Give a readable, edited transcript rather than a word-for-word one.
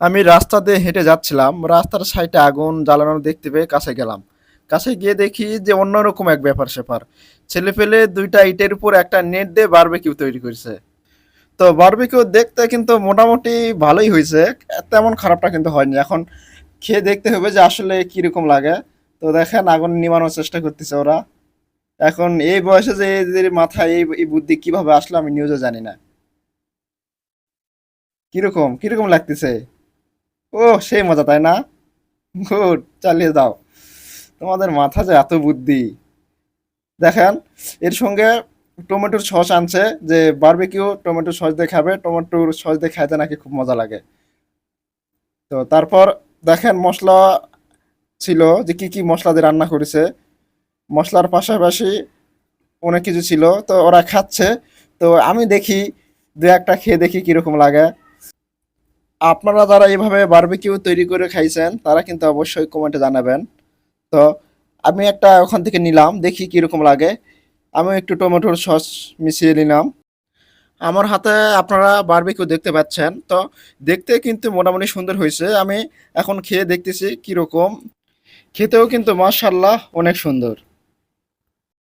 আমি রাস্তা দিয়ে হেঁটে যাচ্ছিলাম। রাস্তার সাইডে আগুন জ্বালানো দেখতে পেয়ে কাছে গেলাম। কাছে গিয়ে দেখি যে অন্যরকম এক ব্যাপার-স্যাপার। ছেলেপেলে ২ টা ইটের উপর একটা নেট দিয়ে বারবিকিউ তৈরি করছে। তো বারবিকিউ দেখতে কিন্তু মোটামুটি ভালোই হইছে। তেমন খারাপটা কিন্তু হয়নি। এখন খেয়ে দেখতে হবে যে আসলে কিরকম লাগে। তো দেখেন আগুন নিভানোর চেষ্টা করতেছে ওরা। এখন এই বয়সে যে এদের মাথায় এই বুদ্ধি কিভাবে আসলো আমি নিজেও জানি না। কিরকম লাগতেছে? ওহ! সেই মজা তাই না? গুড, চালিয়ে যাও। তোমাদের মাথা যে এত বুদ্ধি। দেখেন এর সঙ্গে টমেটোর সস আনছে যে বারবিকিউ টমেটো সস দিয়ে খাবে, টমেটোর সস দিয়ে খাইতে নাকি খুব মজা লাগে। তো তারপর দেখেন মসলা ছিল যে কি মসলা দিয়ে রান্না করেছে। মসলার পাশাপাশি অনেক কিছু ছিল। তো ওরা খাচ্ছে। তো আমি দেখি ২-১ টা খেয়ে দেখি কিরকম লাগে। আপনারা যারা এভাবে বারবিকিউ তৈরি করে খাইছেন তারা কিন্তু অবশ্যই কমেন্টে জানাবেন। তো আমি একটা ওখান থেকে নিলাম দেখি কিরকম লাগে। আমিও একটু টমেটোর সস মিশিয়ে নিলাম। আমার হাতে আপনারা বারবিকিউ দেখতে পাচ্ছেন। তো দেখতে কিন্তু মোটামুটি সুন্দর হয়েছে। আমি এখন খেয়ে দেখতেছি কিরকম। খেতেও কিন্তু মাশাআল্লাহ অনেক সুন্দর।